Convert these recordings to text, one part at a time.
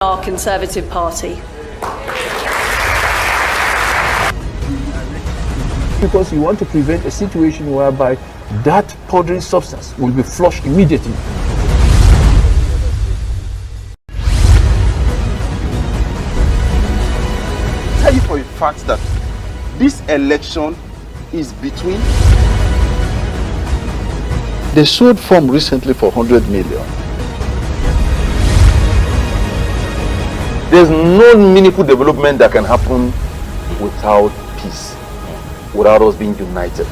our Conservative Party. Because you want to prevent a situation whereby that powdery substance will be flushed immediately. Tell you for a fact that this election is between. They sold form recently for 100 million. There's no meaningful development that can happen without peace, without us being united.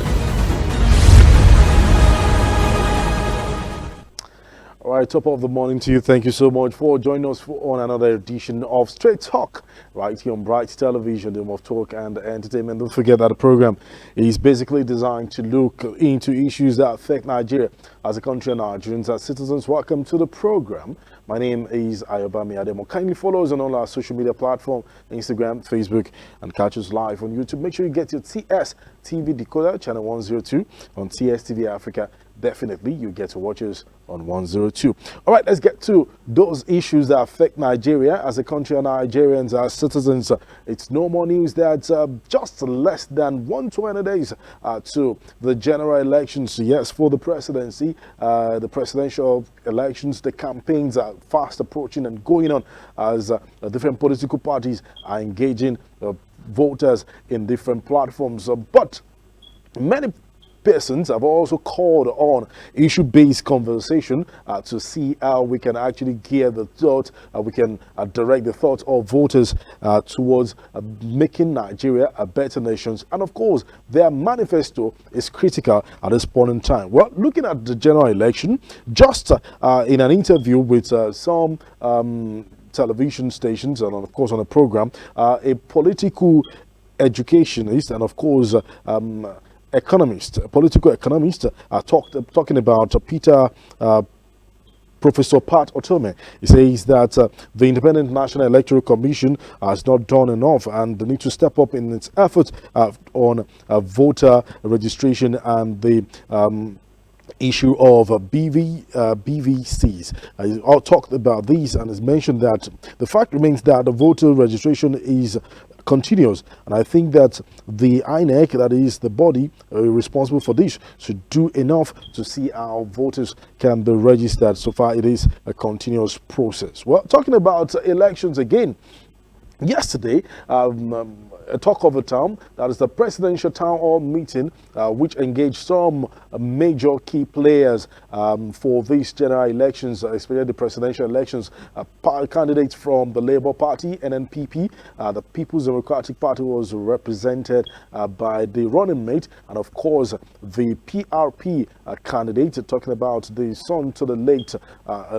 All right, top of the morning to you. Thank you so much for joining us on another edition of Straight Talk, right here on Bright Television, the home of talk and entertainment. Don't forget that the program is basically designed to look into issues that affect Nigeria as a country and Nigerians as citizens. Welcome to the program. My name is Ayobami Adeyemo. Kindly follow us on all our social media platforms, Instagram, Facebook, and catch us live on YouTube. Make sure you get your TS TV decoder, channel 102 on TS TV Africa. Definitely, you get to watch us on 102. All right, let's get to those issues that affect Nigeria as a country and Nigerians as citizens. It's no more news that just less than 120 days to the general elections. Yes, for the presidency, the presidential elections, the campaigns are fast approaching and going on as different political parties are engaging voters in different platforms. But many persons have also called on issue-based conversation to see how we can actually gear the thought, we can direct the thoughts of voters towards making Nigeria a better nation. And of course, their manifesto is critical at this point in time. Well, looking at the general election, just in an interview with some television stations and of course on a program, a political educationist and of course political economist, talking about Professor Pat Otome. He says that the Independent National Electoral Commission has not done enough and they need to step up in its efforts on voter registration and the issue of BVCs. I talked about these and has mentioned that the fact remains that the voter registration is continuous, and I think that the INEC, that is the body responsible for this, should do enough to see how voters can be registered. So far it is a continuous process. Well, talking about elections again, yesterday a talk of the town, that is the presidential town hall meeting, which engaged some major key players for these general elections, especially the presidential elections. Candidates from the Labour Party, NNPP, the People's Democratic Party was represented by the running mate, and of course the PRP candidate, talking about the son to the late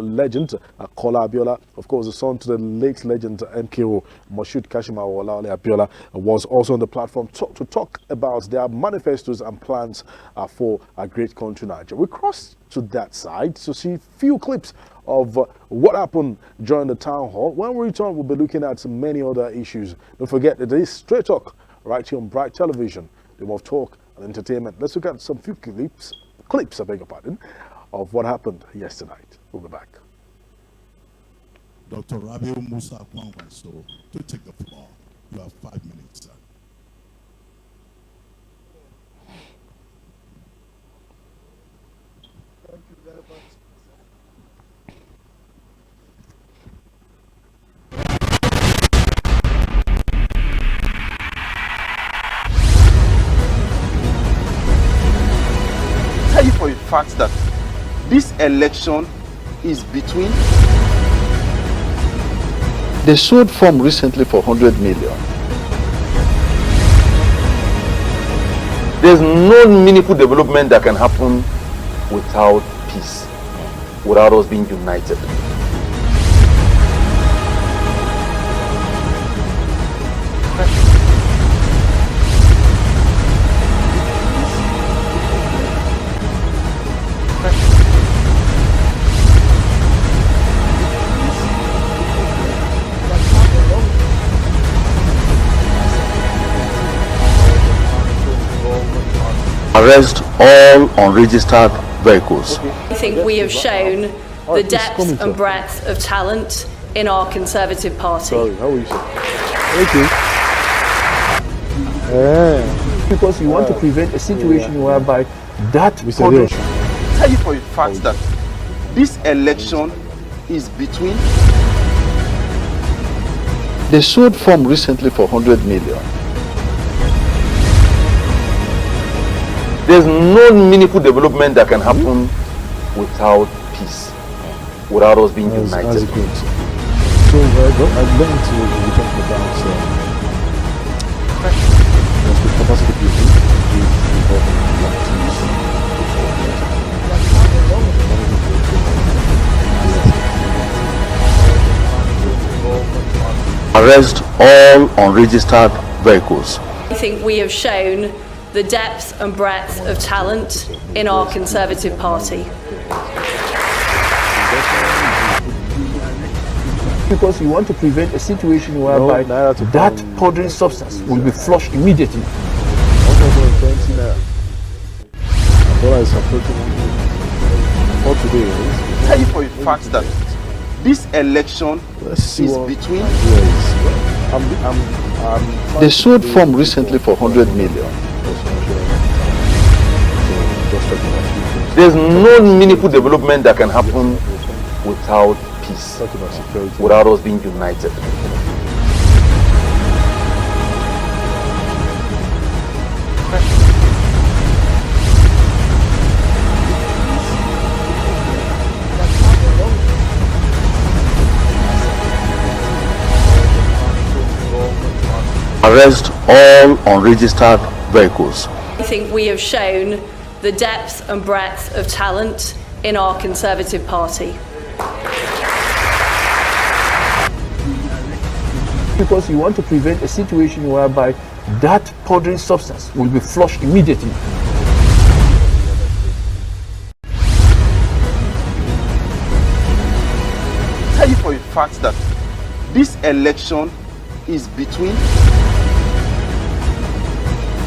legend Kola Abiola, of course the son to the late legend MKO Moshood Kashimawo Abiola, was also on the platform to talk about their manifestos and plans for a great country, Nigeria. We cross to that side to see a few clips of what happened during the town hall. When we return, we'll be looking at many other issues. Don't forget that this is Straight Talk right here on Bright Television, the home of talk and entertainment. Let's look at some few clips, I beg your pardon, of what happened yesterday night. We'll be back. Dr. Rabiu Musa Kwangwanso to take the floor. You have 5 minutes, sir. Thank you very much. Tell you for a fact that this election is between. They sold form recently for 100 million. There's no meaningful development that can happen without peace, without us being united. Arrest all unregistered vehicles. I think we have shown the depth and breadth of talent in our Conservative Party. Sorry, how will you say? Okay. Because you want to prevent a situation whereby that Mr. public Adeosun. Tell you for a fact that this election is between. They sold form recently for 100 million. There's no meaningful development that can happen without peace, without us being As united. it goes. So I'm going to be talking about the capacity building with involving Arrest all unregistered vehicles. I think we have shown the depth and breadth of talent in our Conservative Party. because you want to prevent a situation whereby that powdery substance will be flushed immediately. 120 naira. Dollar is approaching 150 for today. Tell you for a fact that this election Let's is see what between. They sold form recently for 100 million. There's no meaningful development that can happen without peace, without us being united. Arrest all unregistered vehicles. I think we have shown the depth and breadth of talent in our Conservative Party. Because you want to prevent a situation whereby that powdery substance will be flushed immediately. Tell you for a fact that this election is between.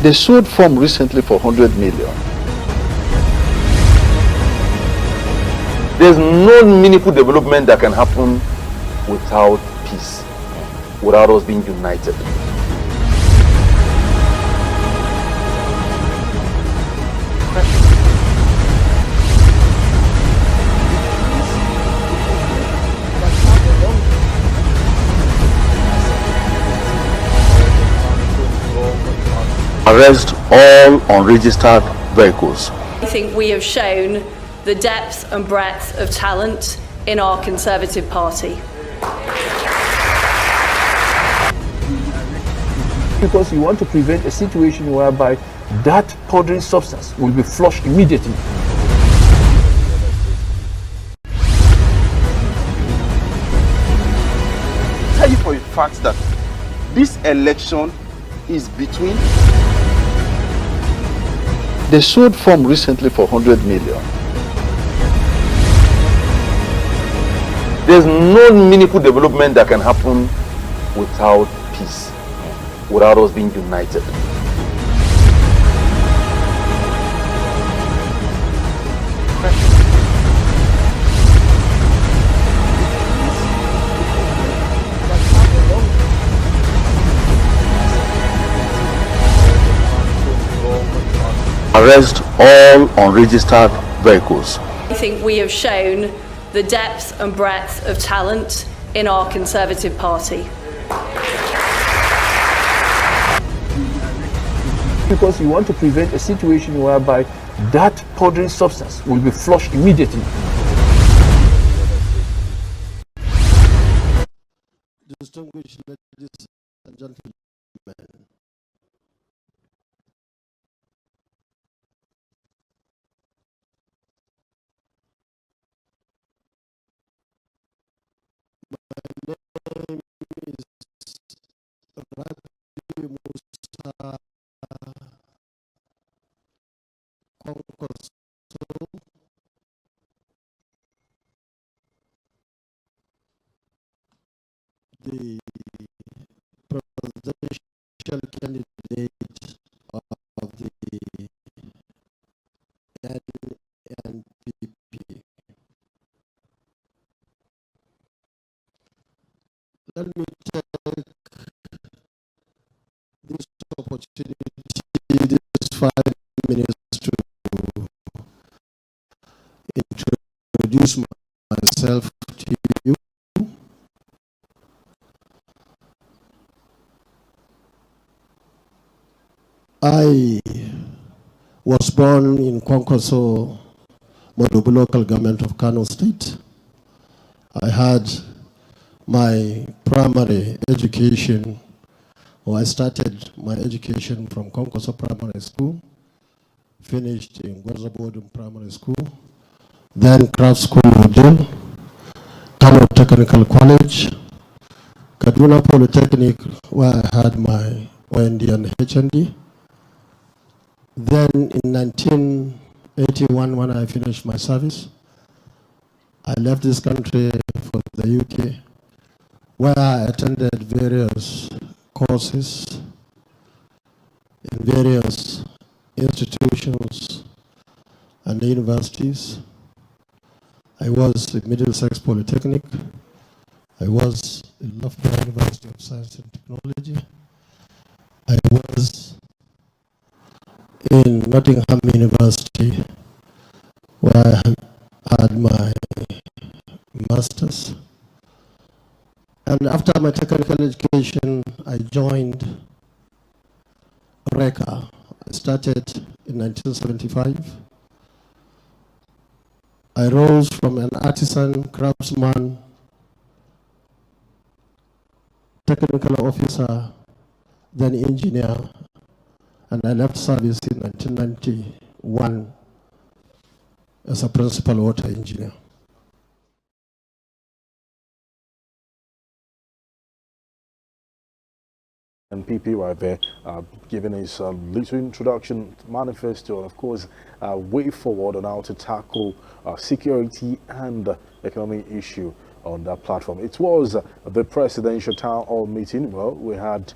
They sold form recently for 100 million. There's no meaningful development that can happen without peace, without us being united. Arrest all unregistered vehicles. I think we have shown the depth and breadth of talent in our Conservative Party. Because you want to prevent a situation whereby that powdery substance will be flushed immediately. Tell you for a fact that this election is between. They sold form recently for 100 million. There's no meaningful development that can happen without peace, without us being united. Arrest all unregistered vehicles. I think we have shown the depth and breadth of talent in our Conservative Party. Because you want to prevent a situation whereby that powdery substance will be flushed immediately. Distinguished ladies and gentlemen, the presidential candidate of the NNPP. me take this opportunity, this 5 minutes, to introduce myself to you. I was born in Kwankwaso, Modobu local government of Kano State. I had my primary education, or I started my education from Kwankwaso Primary School, finished in Gwazabodum Primary School, then Craft School Model, Kano Technical College, Kaduna Polytechnic, where I had my OND and HND. Then in 1981, when I finished my service, I left this country for the UK, where I attended various courses in various institutions and universities. I was in Middlesex Polytechnic. I was in Loughborough University of Science and Technology. I was in Nottingham University, where I had my master's. And after my technical education, I joined RECA. I started in 1975. I rose from an artisan, craftsman, technical officer, then engineer, and I left service in 1991 as a principal water engineer. And PP right there, giving his little introduction, manifesto, and of course, way forward on how to tackle security and economic issue on that platform. It was the presidential town hall meeting. Well, we had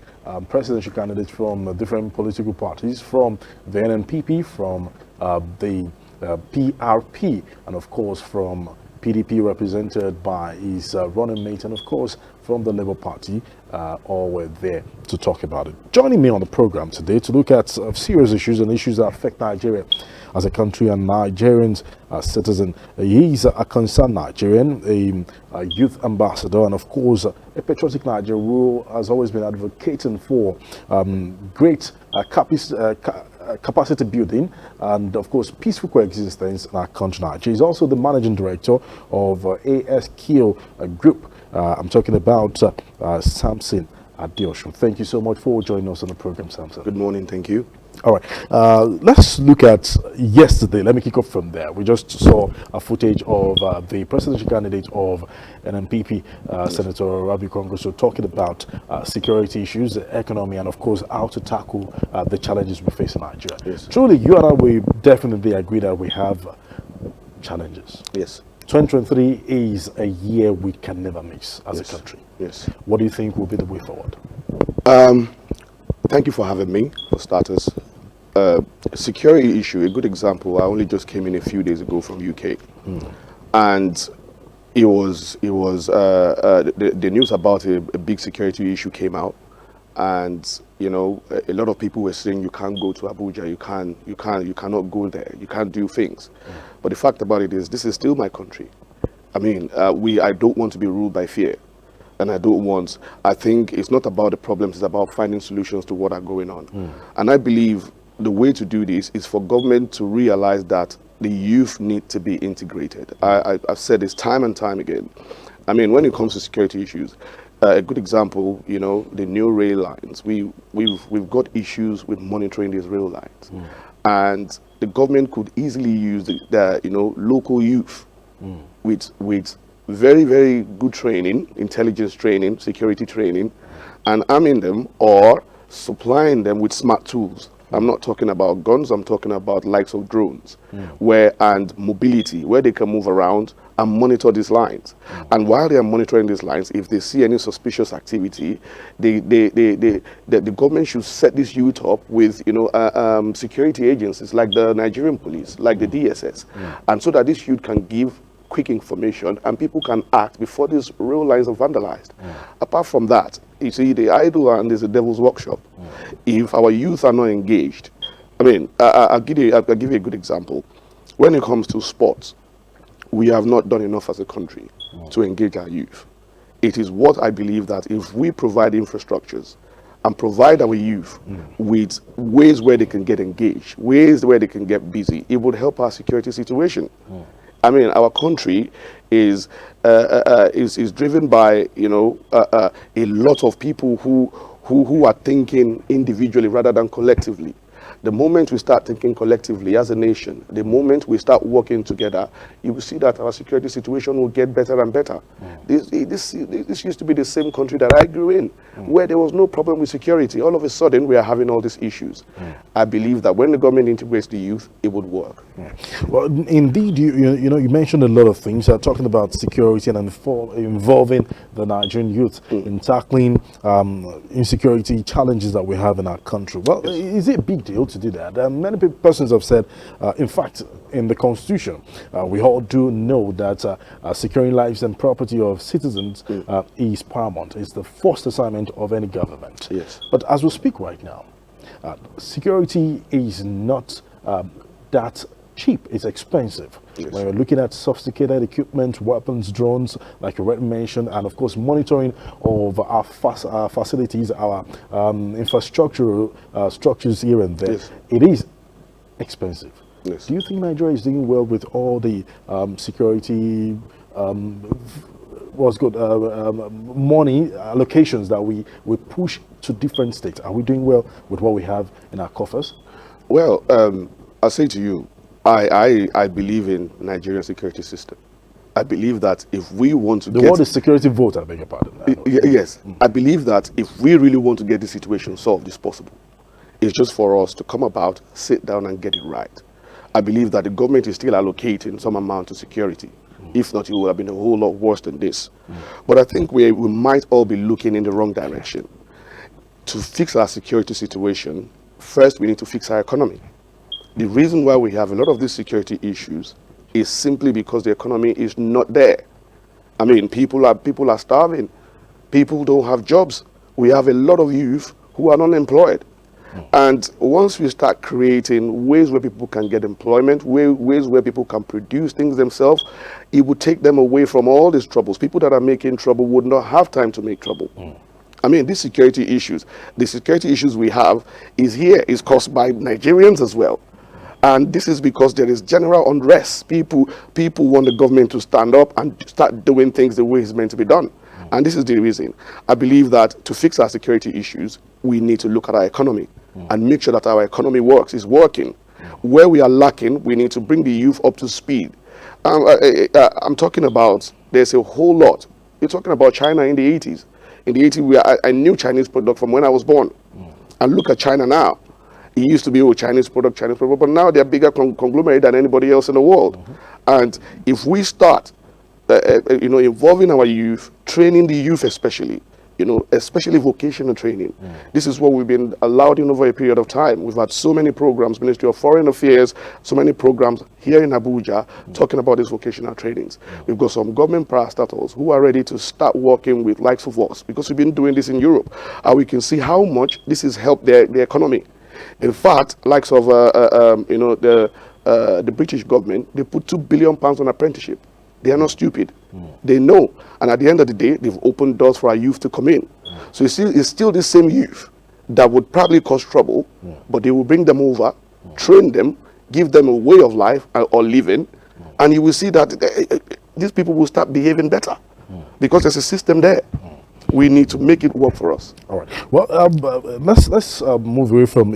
presidential candidates from different political parties, from the NNPP, from the PRP, and of course from PDP, represented by his running mate, and of course from the Labour Party. All were there to talk about it. Joining me on the program today to look at serious issues and issues that affect Nigeria as a country and Nigerians as citizens. He's a concerned Nigerian, a youth ambassador, and of course a patriotic Nigerian who has always been advocating for great capacity building and of course peaceful coexistence in our country. Nigeria. He's also the managing director of ASQ Group. I'm talking about Samson Adeosun. Thank you so much for joining us on the program, Samson. Good morning, thank you. All right, let's look at yesterday. Let me kick off from there. We just saw a footage of the presidential candidate of NNPP, Senator Rabi Kwankwaso, talking about security issues, the economy, and of course how to tackle the challenges we face in Nigeria. Yes. Truly, you and I, we definitely agree that we have challenges. Yes. 2023 is a year we can never miss as a country. Yes. What do you think will be the way forward? Thank you for having me, for starters. Security issue, a good example, I only just came in a few days ago from UK. And it was the news about a big security issue came out. And you know, a lot of people were saying you can't go to Abuja, you cannot go there, you can't do things. But the fact about it is, this is still my country. I mean, I don't want to be ruled by fear. And I think it's not about the problems, it's about finding solutions to what are going on. And I believe the way to do this is for government to realize that the youth need to be integrated. I've said this time and time again. I mean, when it comes to security issues, a good example, you know, the new rail lines. We've got issues with monitoring these rail lines. And the government could easily use the you know, local youth with very, very good training, intelligence training, security training, and arming them or supplying them with smart tools. I'm not talking about guns, I'm talking about likes of drones, and mobility, where they can move around and monitor these lines. And while they are monitoring these lines, if they see any suspicious activity, the government should set this youth up with, you know, security agencies like the Nigerian police, like the DSS, and so that this youth can give quick information and people can act before these rail lines are vandalized. Apart from that, you see, the idle hand is a devil's workshop. If our youth are not engaged, I mean, I'll give you a good example. When it comes to sports, we have not done enough as a country to engage our youth. It is what I believe that if we provide infrastructures and provide our youth with ways where they can get engaged, ways where they can get busy, it would help our security situation. I mean, our country is driven by, you know, a lot of people who are thinking individually rather than collectively. The moment we start thinking collectively as a nation, the moment we start working together, you will see that our security situation will get better and better. This used to be the same country that I grew in, where there was no problem with security. All of a sudden, we are having all these issues. I believe that when the government integrates the youth, it would work. Well, indeed, you know, you mentioned a lot of things. Talking about security and involving the Nigerian youth in tackling insecurity challenges that we have in our country. Well, is it a big deal to do that? Many persons have said, in fact, in the Constitution, we all do know that securing lives and property of citizens is paramount. It's the first assignment of any government. Yes. But as we speak right now, security is not that cheap. It's expensive. Yes. When you're looking at sophisticated equipment, weapons, drones, like you already mentioned, and of course monitoring of our facilities, our infrastructure structures here and there, it is expensive. Yes. Do you think Nigeria is doing well with all the security money allocations that we push to different states? Are we doing well with what we have in our coffers? Well, I'll say to you, I believe in Nigerian security system. I believe that if we want to the word is security vote, I beg your pardon. Yes, I believe that if we really want to get the situation solved, it's possible. It's just for us to come about, sit down and get it right. I believe that the government is still allocating some amount to security. If not, it would have been a whole lot worse than this. But I think we might all be looking in the wrong direction. To fix our security situation, first we need to fix our economy. The reason why we have a lot of these security issues is simply because the economy is not there. I mean, people are starving. People don't have jobs. We have a lot of youth who are unemployed. And once we start creating ways where people can get employment, ways where people can produce things themselves, it would take them away from all these troubles. People that are making trouble would not have time to make trouble. I mean, these security issues, the security issues we have is caused by Nigerians as well. And this is because there is general unrest. People want the government to stand up and start doing things the way it's meant to be done. And this is the reason. I believe that to fix our security issues, we need to look at our economy and make sure that our economy is working. Where we are lacking, we need to bring the youth up to speed. I'm talking about, there's a whole lot. You're talking about China in the 80s. In the 80s, I knew Chinese product from when I was born. And look at China now. It used to be Chinese product, but now they're bigger conglomerate than anybody else in the world. And if we start, involving our youth, training the youth especially vocational training. This is what we've been allowed in over a period of time. We've had so many programs, Ministry of Foreign Affairs, so many programs here in Abuja talking about these vocational trainings. We've got some government parastatals who are ready to start working with likes of us because we've been doing this in Europe. And we can see how much this has helped their economy. In fact, likes of the British government, they put £2 billion on apprenticeship. They are not stupid. They know. And at the end of the day, they've opened doors for our youth to come in. So it's still the same youth that would probably cause trouble, but they will bring them over, train them, give them a way of life or living, and you will see that these people will start behaving better because there's a system there. We need to make it work for us. All right. Well, let's move away from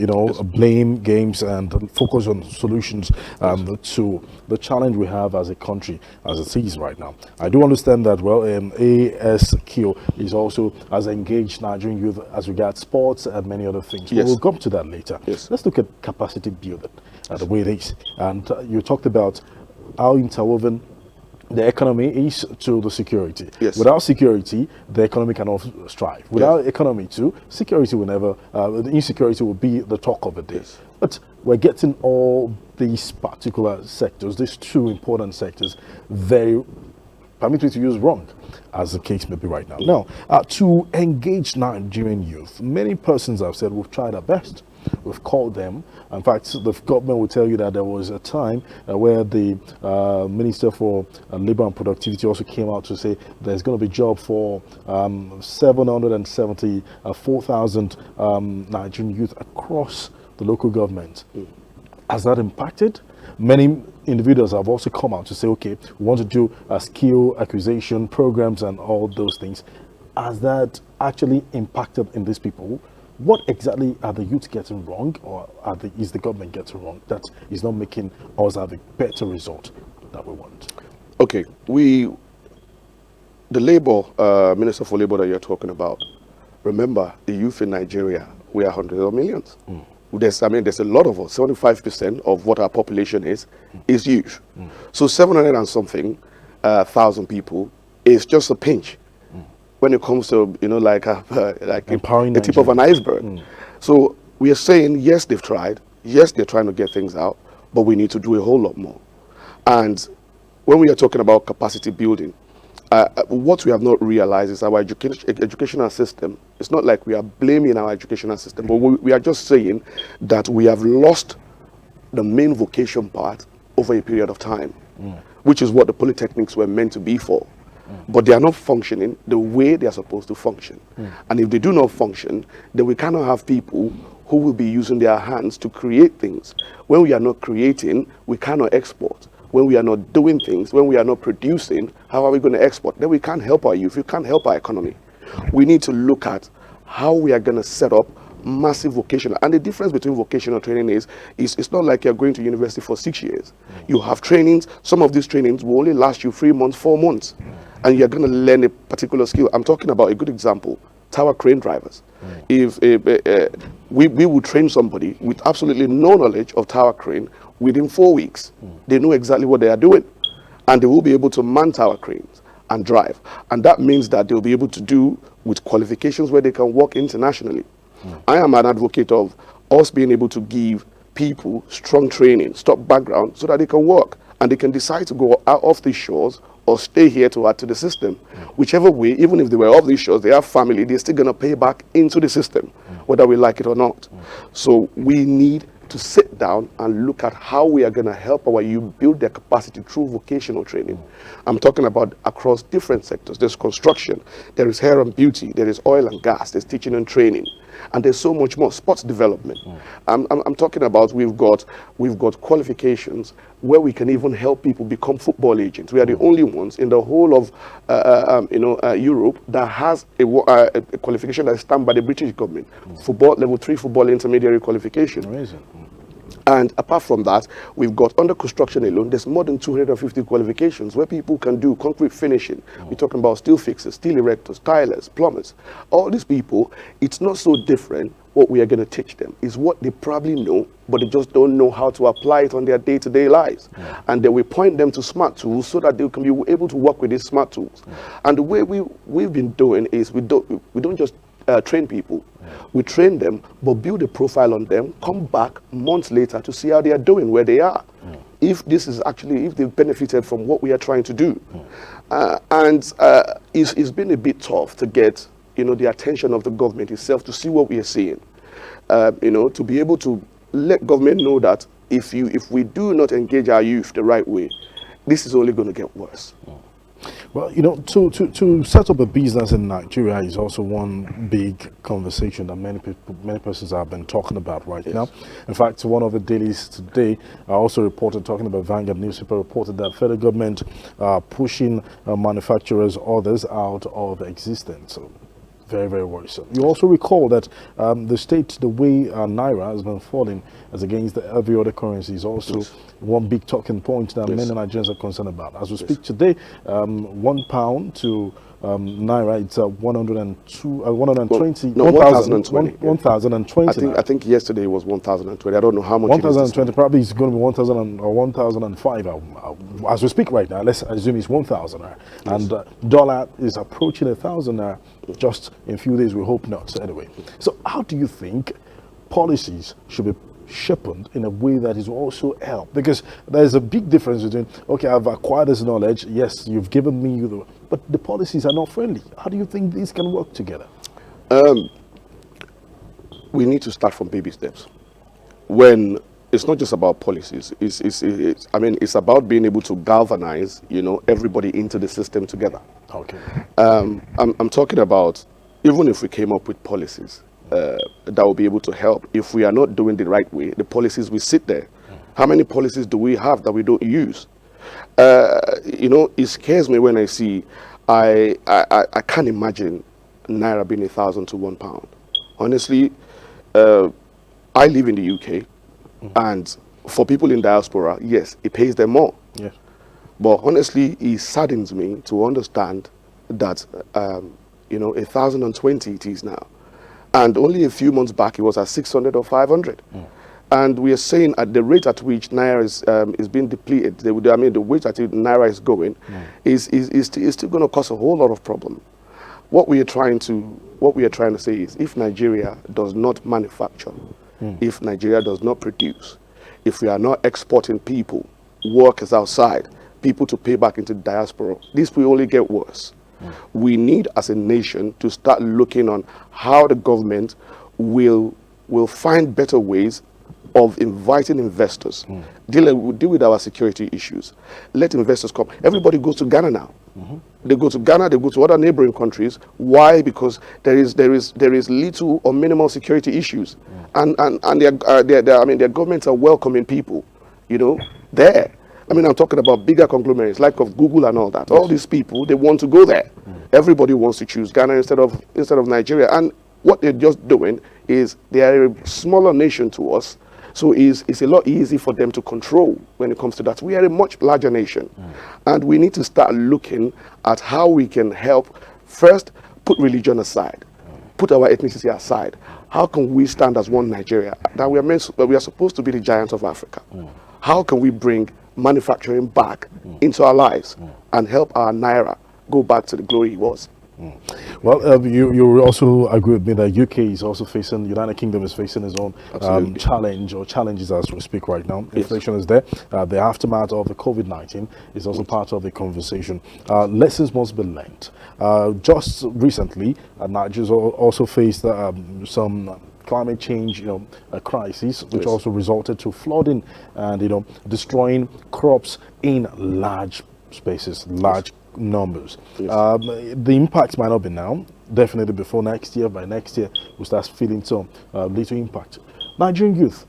blame games and focus on solutions to the challenge we have as a country as it is right now. I do understand that. Well, ASQ is also as engaged Nigerian youth as regards sports and many other things. Yes. We'll come to that later. Yes. Let's look at capacity building the way it is. And you talked about how interwoven the economy is to the security. Yes. Without security, the economy cannot strive. Without economy too, security will never, the insecurity will be the talk of the day. Yes. But we're getting all these particular sectors, these two important sectors, very, permit me to use, wrong, as the case may be right now. Now, to engage Nigerian youth, many persons have said we've tried our best. We've called them. In fact, the government will tell you that there was a time where the Minister for Labour and Productivity also came out to say there's going to be job for 774,000 Nigerian youth across the local government. Has that impacted? Many individuals have also come out to say, okay, we want to do skill acquisition programs and all those things. Has that actually impacted in these people? What exactly are the youth getting wrong, or is the government getting wrong that is not making us have a better result that we want? Okay, the Labour, Minister for Labour that you're talking about, remember the youth in Nigeria, we are hundreds of millions. There's a lot of us, 75% of what our population is youth. So 700 and something thousand people is just a pinch when it comes to, like the tip of an iceberg. So we are saying, yes, they've tried. Yes, they're trying to get things out, but we need to do a whole lot more. And when we are talking about capacity building, what we have not realized is our educational system. It's not like we are blaming our educational system, but we are just saying that we have lost the main vocation part over a period of time, which is what the polytechnics were meant to be for. But they are not functioning the way they are supposed to function. And if they do not function, then we cannot have people who will be using their hands to create things. When we are not creating, we cannot export. When we are not doing things, when we are not producing, how are we going to export? Then we can't help our youth, we can't help our economy. We need to look at how we are going to set up massive vocational. And the difference between vocational training is it's not like you're going to university for 6 years. You have trainings. Some of these trainings will only last you 3 months, 4 months. And you're going to learn a particular skill. I'm talking about a good example, tower crane drivers. If we would train somebody with absolutely no knowledge of tower crane within 4 weeks, they know exactly what they are doing. And they will be able to man tower cranes and drive. And that means that they'll be able to do with qualifications where they can work internationally. I am an advocate of us being able to give people strong training, stock background, so that they can work and they can decide to go out off these shores or stay here to add to the system. Whichever way, even if they were off these shores, they have family, they're still going to pay back into the system, whether we like it or not. So we need to sit down and look at how we are going to help our youth build their capacity through vocational training. I'm talking about across different sectors. There's construction, there is hair and beauty, there is oil and gas, there's teaching and training, and there's so much more. Sports development. I'm talking about we've got qualifications where we can even help people become football agents. We are the only ones in the whole of Europe that has a qualification that is stamped by the British government. Football level 3 football intermediary qualification. Amazing. And apart from that, we've got under construction alone, there's more than 250 qualifications where people can do concrete finishing. We're talking about steel fixers, steel erectors, tilers, plumbers. All these people, it's not so different what we are going to teach them. It's what they probably know, but they just don't know how to apply it on their day-to-day lives. And then we point them to smart tools so that they can be able to work with these smart tools. And the way we've been doing is we don't just train people. We train them, but build a profile on them, come back months later to see how they are doing, where they are. If they've benefited from what we are trying to do. It's been a bit tough to get, the attention of the government itself to see what we are seeing. To be able to let government know that if we do not engage our youth the right way, this is only going to get worse. Well, to set up a business in Nigeria is also one big conversation that many persons have been talking about right now. In fact, one of the dailies today also reported, talking about Vanguard newspaper, reported that federal government pushing manufacturers, others out of existence. So very, very worrisome. You also recall that the way Naira has been falling as against every other currency is also one big talking point that many Nigerians are concerned about. As we speak today, £1 to naira, it's 102, 120, no, 1,020. 1,020. I think yesterday was 1,020. I don't know how much. 1,020, probably it's going to be 1,000 or 1,005 as we speak right now. Let's assume it's 1,000 naira, and dollar is approaching 1,000 naira just in a few days. We hope not. So anyway, so how do you think policies should be sharpened in a way that is also help? Because there's a big difference between, okay, I've acquired this knowledge, yes, you've given me but the policies are not friendly. How do you think these can work together? We need to start from baby steps. When it's not just about policies, it's about being able to galvanize, everybody into the system together. Okay. I'm talking about, even if we came up with policies that will be able to help, if we are not doing the right way, the policies will sit there. How many policies do we have that we don't use? It scares me when I see, I can't imagine naira being 1,000 to £1. Honestly, I live in the UK, and for people in diaspora, yes, it pays them more. Yes. But honestly, it saddens me to understand that 1,020 it is now, and only a few months back it was at 600 or 500. And we are saying at the rate at which naira is being depleted, the rate at which naira is going, is still going to cause a whole lot of problem. What we are trying to say is, if Nigeria does not manufacture, if Nigeria does not produce, if we are not exporting people, workers outside, people to pay back into the diaspora, this will only get worse. We need, as a nation, to start looking on how the government will find better ways of inviting investors. Deal with our security issues. Let investors come. Everybody goes to Ghana now. They go to Ghana, they go to other neighboring countries. Why? Because there is little or minimal security issues, and their governments are welcoming people. There. I'm talking about bigger conglomerates like of Google and all that. All these people, they want to go there. Everybody wants to choose Ghana instead of Nigeria. And what they're just doing is they are a smaller nation to us. So it's a lot easy for them to control when it comes to that. We are a much larger nation, and we need to start looking at how we can help. First, put religion aside, put our ethnicity aside. How can we stand as one Nigeria? That we are supposed to be the giants of Africa. How can we bring manufacturing back into our lives and help our naira go back to the glory it was? Well, you also agree with me that UK is also facing, United Kingdom is facing its own challenges as we speak right now. Inflation is there. The aftermath of the COVID-19 is also part of the conversation. Lessons must be learned. Just recently, Nigeria also faced some climate change, a crisis, which also resulted to flooding and, destroying crops in large spaces, large numbers. The impact might not be now, definitely before next year. By next year, we'll start feeling some little impact. Nigerian youth,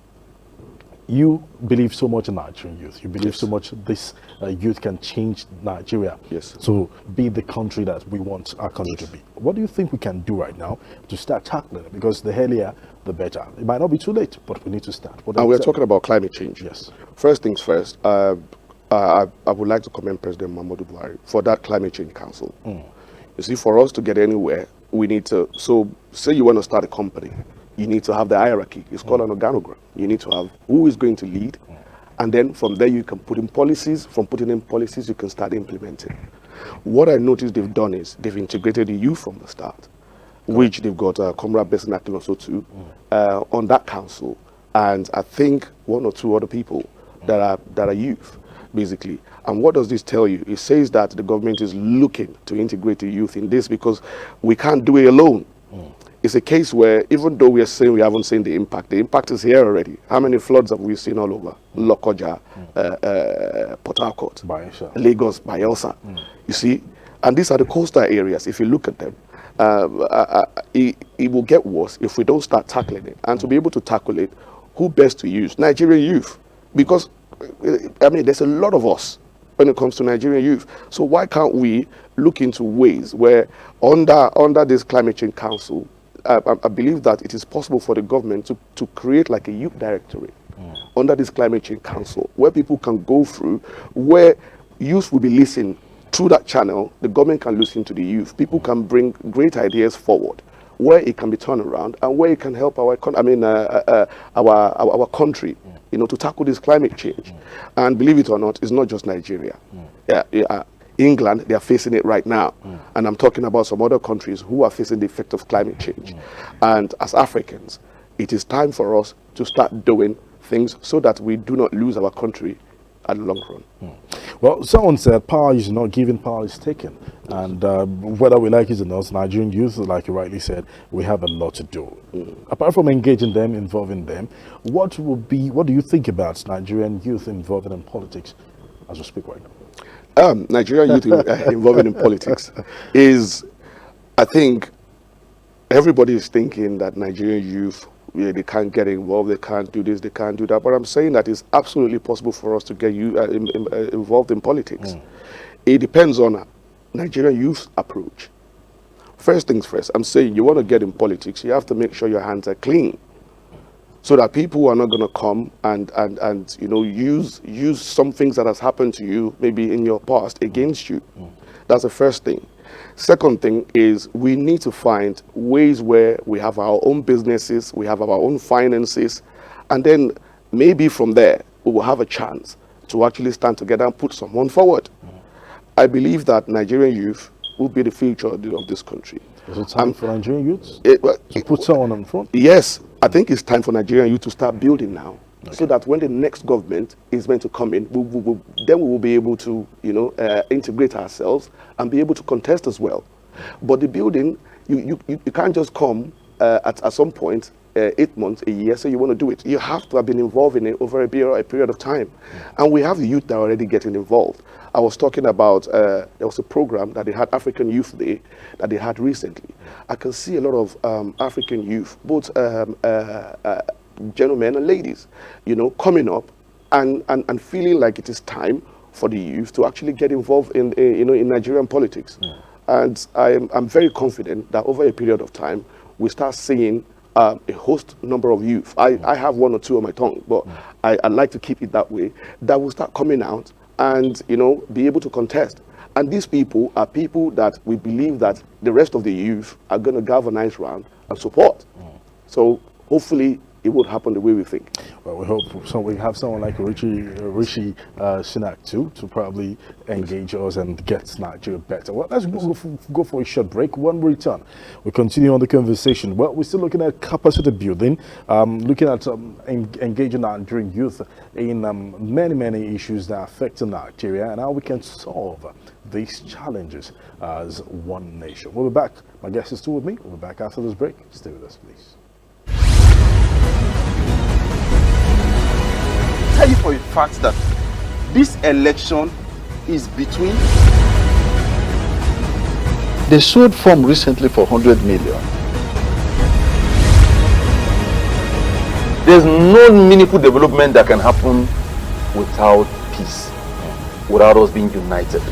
you believe so much in Nigerian youth. You believe so much this youth can change Nigeria to be the country that we want our country to be. What do you think we can do right now to start tackling it? Because the earlier, the better. It might not be too late, but we need to start. And we're talking about climate change. Yes. First things first, I would like to commend President Muhammadu Buhari for that climate change council. You see, for us to get anywhere, we need to, say you want to start a company, you need to have the hierarchy. It's called an organogram. You need to have who is going to lead, and then from there you can put in policies. From putting in policies, you can start implementing. What I noticed they've done is they've integrated the youth from the start, which they've got Comrade Besson acting also too on that council, and I think one or two other people that are youth, basically. And what does this tell you? It says that the government is looking to integrate the youth in this, because we can't do it alone. It's a case where, even though we are saying we haven't seen the impact is here already. How many floods have we seen all over? Lokoja, Port Harcourt, Lagos, Bayelsa. You see? And these are the coastal areas. If you look at them, it will get worse if we don't start tackling it. And to be able to tackle it, who best to use? Nigerian youth. Because, there's a lot of us when it comes to Nigerian youth. So why can't we look into ways where under this climate change council, I believe that it is possible for the government to create like a youth directorate under this climate change council, where people can go through, where youth will be listening through that channel, the government can listen to the youth. People can bring great ideas forward, where it can be turned around and where it can help our country, you know, to tackle this climate change. And believe it or not, it's not just Nigeria. England, they are facing it right now. And I'm talking about some other countries who are facing the effect of climate change. And as Africans, it is time for us to start doing things so that we do not lose our country at the long run. Well, someone said power is not given, power is taken. And whether we like it or not, Nigerian youth, like you rightly said, we have a lot to do. Apart from engaging them, involving them, what do you think about Nigerian youth involved in politics as we speak right now? Nigerian youth involved in politics is, I think, everybody is thinking that Nigerian youth, they can't get involved, they can't do this, they can't do that. But I'm saying that it's absolutely possible for us to get involved in politics. It depends on Nigerian youth's approach. First things first, I'm saying you want to get in politics, you have to make sure your hands are clean, so that people are not going to come and you know, use some things that has happened to you maybe in your past against you. That's the first thing. Second thing is we need to find ways where we have our own businesses, we have our own finances, and then maybe from there we will have a chance to actually stand together and put someone forward. I believe that Nigerian youth will be the future of this country. Is it time for Nigerian youths to put someone in front? Yes, I think it's time for Nigerian youth to start building now. So that when the next government is meant to come in, then we will be able to, you know, integrate ourselves and be able to contest as well. But the building, you can't just come at some point, 8 months, a year, so you want to do it. You have to have been involved in it over a period of time. And we have the youth that are already getting involved. I was talking about, there was a program that they had, African Youth Day, that they had recently. I can see a lot of African youth, both gentlemen and ladies, you know, coming up and feeling like it is time for the youth to actually get involved in you know, in Nigerian politics. And I'm very confident that over a period of time we start seeing a host number of youth. I have one or two on my tongue, but I'd like to keep it that way, that will start coming out and, you know, be able to contest. And these people are people that we believe that the rest of the youth are going to galvanize around and support. So hopefully it would happen the way we think. Well, we hope so. We have someone like Rishi Sunak too to probably engage us and get Nigeria better. Well, let's go for a short break. When we return, we continue on the conversation. Well, we're still looking at capacity building, looking at engaging Nigerian youth in many issues that are affecting Nigeria and how we can solve these challenges as one nation. We'll be back. My guest is still with me. We'll be back after this break. Stay with us, please. Tell you for a fact that this election is between. They sold form recently for 100 million. There's no meaningful development that can happen without peace, without us being united.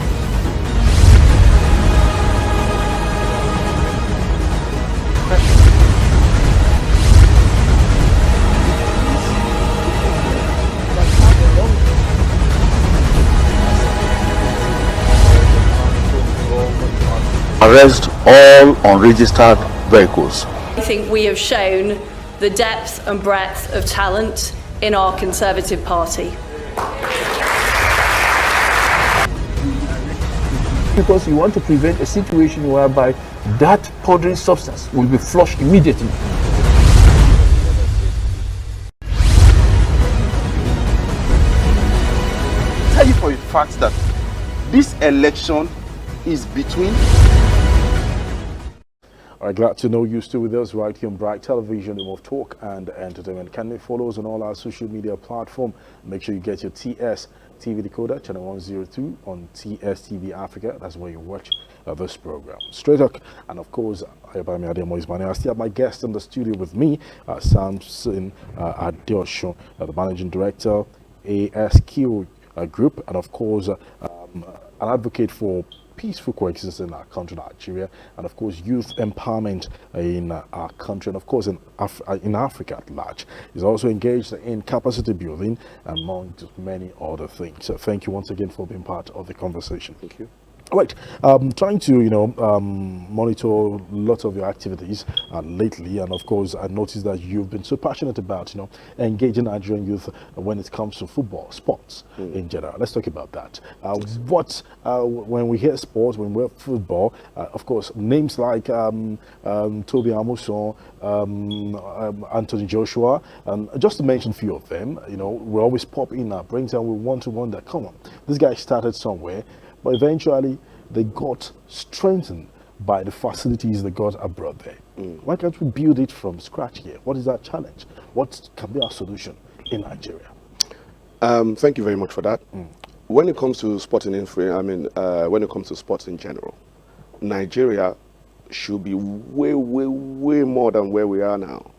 Arrest all unregistered vehicles. I think we have shown the depth and breadth of talent in our Conservative Party. Because you want to prevent a situation whereby that powdery substance will be flushed immediately. Tell you for a fact that this election is between. All right, glad to know you're still with us right here on Bright Television, home of talk and entertainment. Can you follow us on all our social media platforms? Make sure you get your TS TV decoder, channel 102 on TS TV Africa. That's where you watch this program. Straight Talk, and of course, Ayobami Adeyemo is my name. I still have my guest in the studio with me, Samson Adeosun, the Managing Director, ASQ Group, and of course, an advocate for peaceful coexistence in our country, Nigeria, and of course youth empowerment in our country, and of course in Africa at large. He's also engaged in capacity building among just many other things. So thank you once again for being part of the conversation. Thank you. Right, trying to monitor lots of your activities lately, and of course I noticed that you've been so passionate about engaging Nigerian youth when it comes to football, sports in general. Let's talk about that. When we hear sports, when we hear football, of course names like Toby Amuson, Anthony Joshua, just to mention a few of them, we always pop in our brains and we want to wonder, come on, this guy started somewhere. But eventually, they got strengthened by the facilities they got abroad there. Why can't we build it from scratch here? What is our challenge? What can be our solution in Nigeria? Thank you very much for that. When it comes to sporting when it comes to sports in general, Nigeria should be way, way, way more than where we are now.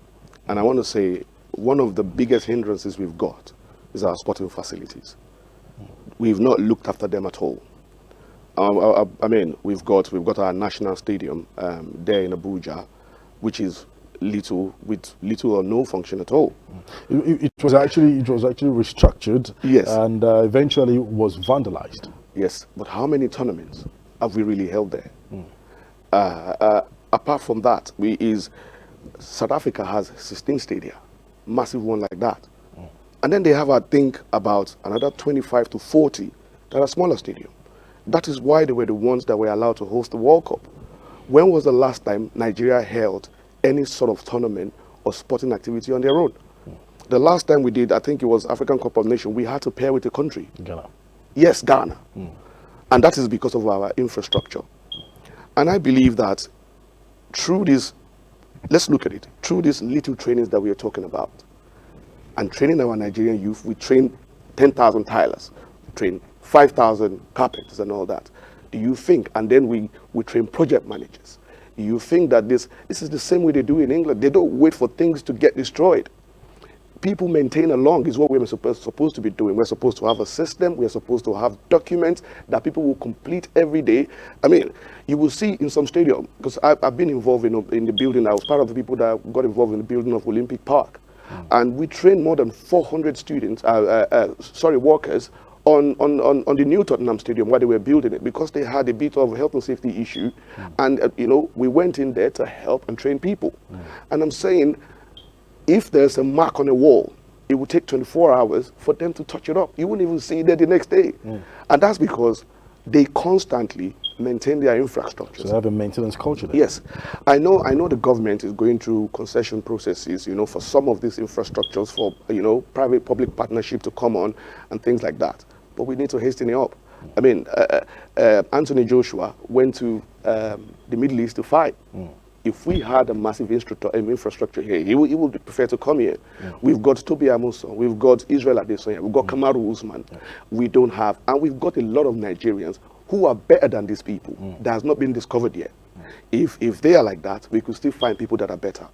And I want to say one of the biggest hindrances we've got is our sporting facilities. We've not looked after them at all. We've got our national stadium there in Abuja, which is little or no function at all. It was actually restructured. Yes. And eventually was vandalized. Yes, but how many tournaments have we really held there? Apart from that, South Africa has 16 stadia, massive one like that. And then they have, I think, about another 25 to 40 that are smaller stadium. That is why they were the ones that were allowed to host the World Cup. When was the last time Nigeria held any sort of tournament or sporting activity on their own? The last time we did, I think it was African Cup of Nations, we had to pair with a country. Ghana. Yes, Ghana. And that is because of our infrastructure. And I believe that through this, let's look at it, through these little trainings that we are talking about, and training our Nigerian youth, we train 10,000 tilers, we train 5,000 carpenters and all that. Do you think, and then we train project managers. Do you think that this is the same way they do in England? They don't wait for things to get destroyed. People maintain along is what we're supposed to be doing. We're supposed to have a system. We're supposed to have documents that people will complete every day. I mean, you will see in some stadium, because I've been involved in the building. I was part of the people that got involved in the building of Olympic Park. And we trained more than 400 students, workers on the new Tottenham Stadium while they were building it, because they had a bit of a health and safety issue. And, we went in there to help and train people. And I'm saying, if there's a mark on a wall, it would take 24 hours for them to touch it up. You wouldn't even see it there the next day. And that's because they constantly maintain their infrastructure. So they have a maintenance culture there. Yes. I know the government is going through concession processes, for some of these infrastructures for, private-public partnership to come on and things like that. But we need to hasten it up. I mean, Anthony Joshua went to the Middle East to fight. If we had a massive infrastructure here, he would prefer to come here. We've got Toby Amuson, we've got Israel Adeosun, we've got Kamaru Usman. We don't have, and we've got a lot of Nigerians who are better than these people that has not been discovered yet. If they are like that, we could still find people that are better.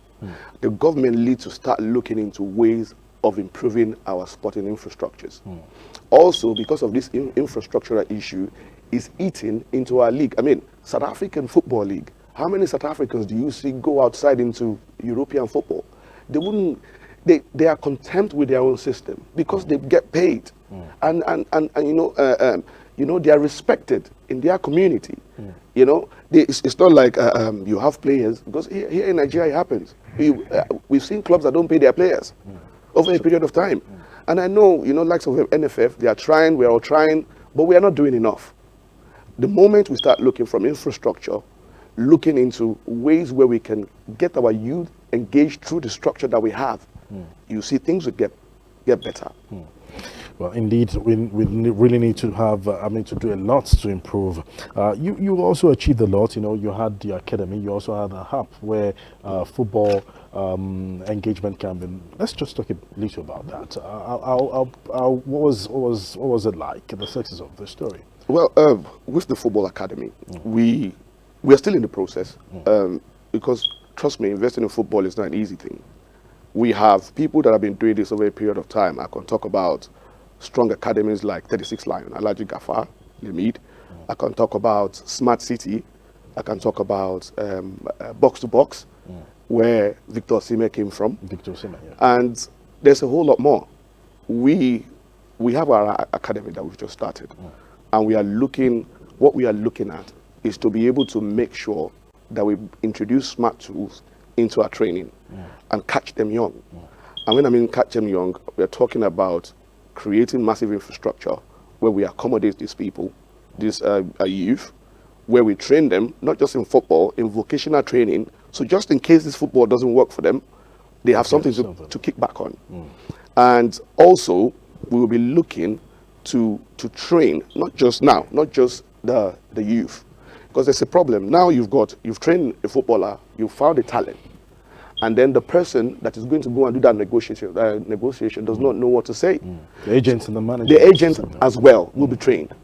The government needs to start looking into ways of improving our sporting infrastructures. Also, because of this infrastructural issue, is eating into our league. I mean, South African Football League. How many South Africans do you see go outside into European football? They wouldn't. They are content with their own system because they get paid, and they are respected in their community. It's not like you have players, because here in Nigeria it happens. We've seen clubs that don't pay their players over a period of time, and I know likes of NFF, they are trying, we are all trying, but we are not doing enough. The moment we start looking from infrastructure, looking into ways where we can get our youth engaged through the structure that we have, you see things will get better. Well, indeed, we really need to have, to do a lot to improve. You also achieved a lot. You had the academy. You also had a hub where football engagement can be. Let's just talk a little about that. What was it like, the success of the story? Well, with the football academy, we are still in the process, because, trust me, investing in football is not an easy thing. We have people that have been doing this over a period of time. I can talk about strong academies like 36 Lion, Alhaji Gafar, Lemid. I can talk about Smart City. I can talk about Box to Box, where Victor Osimhen came from. Victor Osimhen, yeah. And there's a whole lot more. We have our academy that we've just started, and we are looking what we are looking at is to be able to make sure that we introduce smart tools into our training and catch them young. And when I mean catch them young, we're talking about creating massive infrastructure where we accommodate these people, these youth, where we train them, not just in football, in vocational training. So just in case this football doesn't work for them, they have something to kick back on. And also, we will be looking to train, not just the youth. Because there's a problem. Now you've trained a footballer, you've found a talent, and then the person that is going to go and do that negotiation does not know what to say. The agents and the managers. The agents as well will be trained.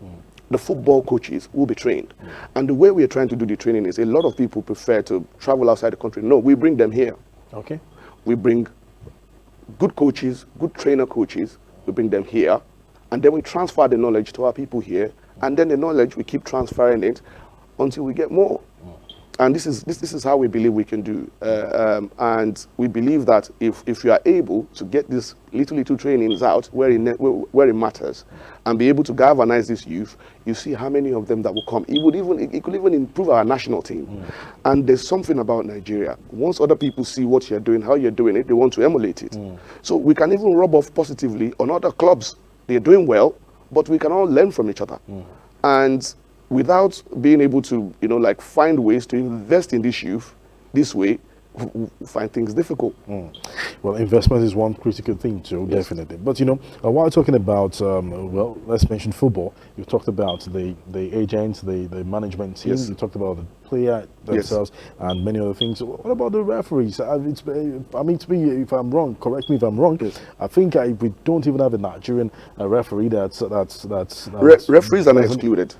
The football coaches will be trained. And the way we are trying to do the training is a lot of people prefer to travel outside the country. No, we bring them here. Okay. We bring good coaches, good trainer coaches, we bring them here, and then we transfer the knowledge to our people here, and then the knowledge, we keep transferring it until we get more. And this is how we believe we can do. And we believe that if you are able to get these little trainings out where it matters, and be able to galvanize this youth, you see how many of them that will come. It could even improve our national team. And there's something about Nigeria. Once other people see what you're doing, how you're doing it, they want to emulate it. So we can even rub off positively on other clubs. They're doing well, but we can all learn from each other. And without being able to, find ways to invest in this youth this way, we find things difficult. Well, investment is one critical thing too, definitely. But while talking about, let's mention football. You talked about the agents, the management team. You talked about the player themselves and many other things. What about the referees? If I'm wrong, correct me if I'm wrong. I think we don't even have a Nigerian referee that's referees are not excluded.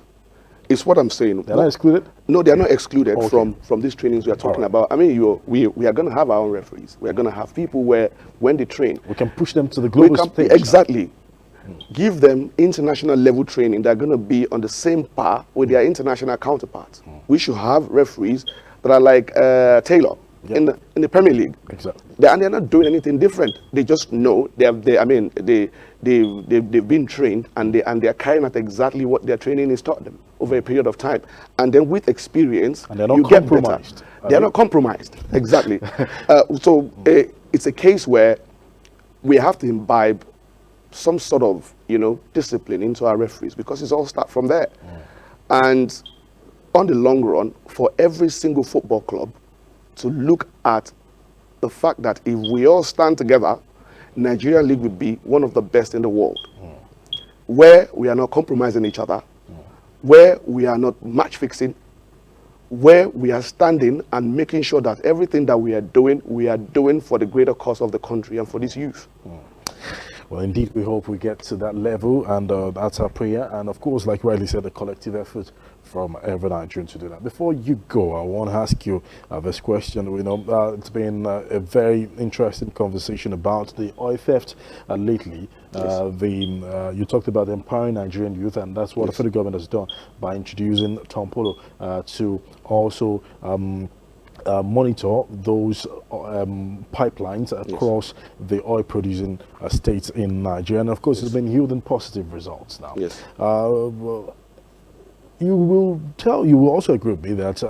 It's what I'm saying. They're not excluded? No, they're not excluded from these trainings we are talking about. I mean, we are going to have our own referees. We are going to have people where, when they train, we can push them to the global stage. Exactly. Give them international level training. They're going to be on the same par with their international counterparts. We should have referees that are like Taylor in the Premier League. Exactly. And they're not doing anything different. They just know they've been trained, and they're carrying out exactly what their training is taught them over a period of time. And then with experience, and they're not compromised. They're not compromised. Exactly. So it's a case where we have to imbibe some sort of discipline into our referees, because it's all start from there. And on the long run, for every single football club to look at the fact that if we all stand together, Nigerian League would be one of the best in the world, where we are not compromising each other, where we are not match fixing, where we are standing and making sure that everything that we are doing for the greater cause of the country and for this youth. Well, indeed, we hope we get to that level, and that's our prayer. And of course, like rightly said, the collective effort from every Nigerian to do that. Before you go, I want to ask you this question. It's been a very interesting conversation about the oil theft lately. You talked about empowering Nigerian youth, and that's what the federal government has done by introducing Tom Polo to also monitor those pipelines across the oil producing states in Nigeria, and of course it's been yielding positive results now. You will also agree with me that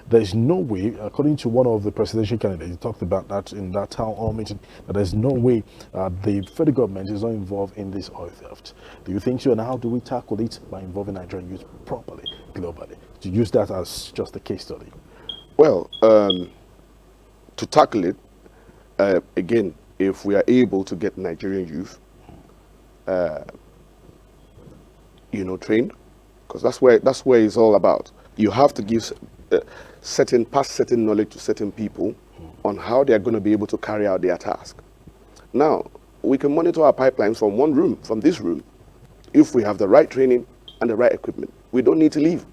there's no way, according to one of the presidential candidates, he talked about that in that town hall meeting, that there's no way the federal government is not involved in this oil theft. Do you think so? And how do we tackle it? By involving Nigerian youth properly, globally, to use that as just a case study? Well, to tackle it, again, if we are able to get Nigerian youth, trained, because that's where it's all about. You have to give certain knowledge to certain people on how they are going to be able to carry out their task. Now, we can monitor our pipelines from one room, from this room, if we have the right training and the right equipment. We don't need to leave.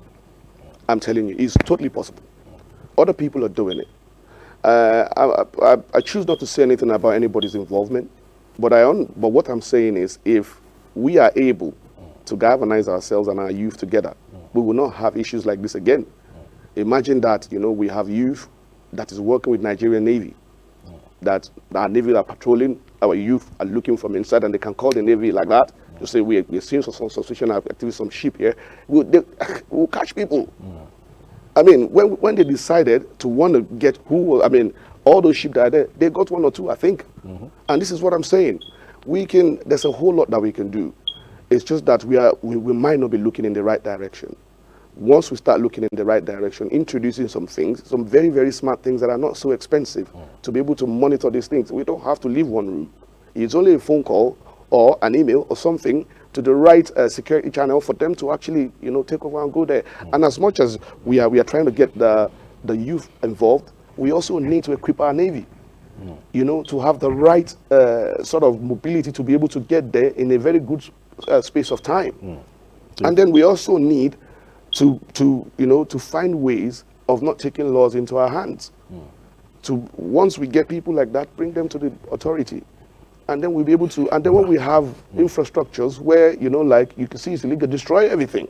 I'm telling you, it's totally possible. Other people are doing it. I choose not to say anything about anybody's involvement, but what I'm saying is, if we are able to galvanize ourselves and our youth together, we will not have issues like this again. Imagine that, we have youth that is working with Nigerian Navy, that our Navy are patrolling, our youth are looking from inside, and they can call the Navy like that to say we're seeing some suspicion of activity, some sheep here, we'll catch people. I mean, when they decided to want to get all those sheep that are there, they got one or two, I think. And this is what I'm saying. There's a whole lot that we can do. It's just that we might not be looking in the right direction. Once we start looking in the right direction, introducing some things, some very, very smart things that are not so expensive to be able to monitor these things. We don't have to leave one room. It's only a phone call or an email or something to the right security channel for them to actually, take over and go there. And as much as we are trying to get the youth involved, we also need to equip our Navy, to have the right sort of mobility to be able to get there in a very good space of time. And then we also need to find ways of not taking laws into our hands. Once we get people like that, bring them to the authority. And then we'll be able to, and then when we have infrastructures where, like you can see it's illegal, destroy everything.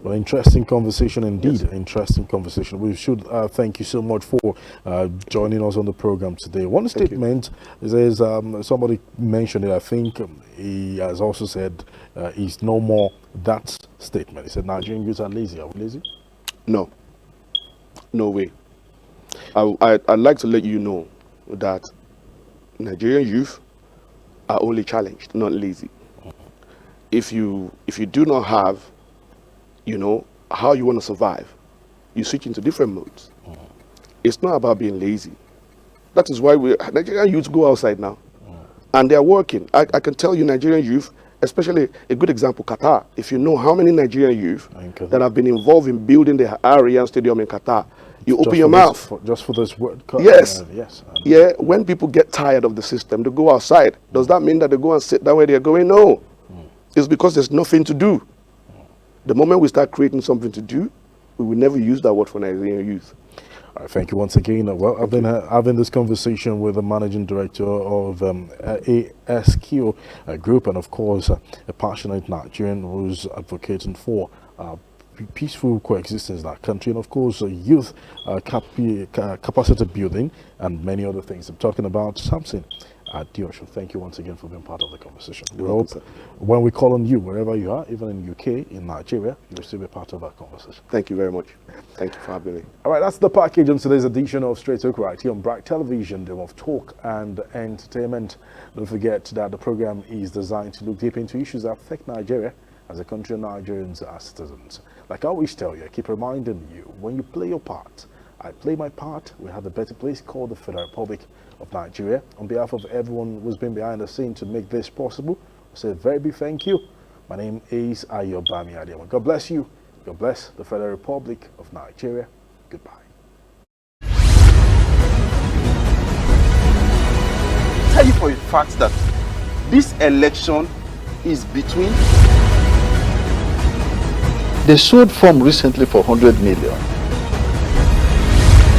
Well, interesting conversation indeed. Yes. Interesting conversation. We should thank you so much for joining us on the program today. One statement is somebody mentioned it. I think he has also said he's no more that statement. He said Nigerian youths are lazy. Are we lazy? No. No way. I'd like to let you know that Nigerian youth are only challenged, not lazy. If you do not have how you want to survive, you switch into different modes. It's not about being lazy. That is why Nigerian youth go outside now. And they are working. I can tell you Nigerian youth, especially a good example, Qatar. If you know how many Nigerian youth that have been involved in building the Arian Stadium in Qatar, you open your mouth. Just for this World Cup. Yes. Yeah, when people get tired of the system, they go outside. Does that mean that they go and sit down where they're going? No. It's because there's nothing to do. The moment we start creating something to do, we will never use that word for Nigerian youth. All right, thank you once again. Well, I've been having this conversation with the managing director of ASQ Group, and of course, a passionate Nigerian who's advocating for peaceful coexistence in our country, and of course, youth capacity building, and many other things. I'm talking about Samson Adeosun. Thank you once again for being part of the conversation. We hope when we call on you, wherever you are, even in UK, in Nigeria, you'll still be part of our conversation. Thank you very much. Thank you for having me. All right, that's the package on today's edition of Straight Talk right here on Bright Television, the of talk and entertainment. Don't forget that the program is designed to look deep into issues that affect Nigeria as a country and Nigerians as citizens. Like I always tell you, I keep reminding you, when you play your part, I play my part, we have a better place called the Federal Republic of Nigeria. On behalf of everyone who's been behind the scene to make this possible, I say a very big thank you. My name is Ayobami Adeyemo. God bless you. God bless the Federal Republic of Nigeria. Goodbye. Tell you for a fact that this election is between. They sold form recently for 100 million.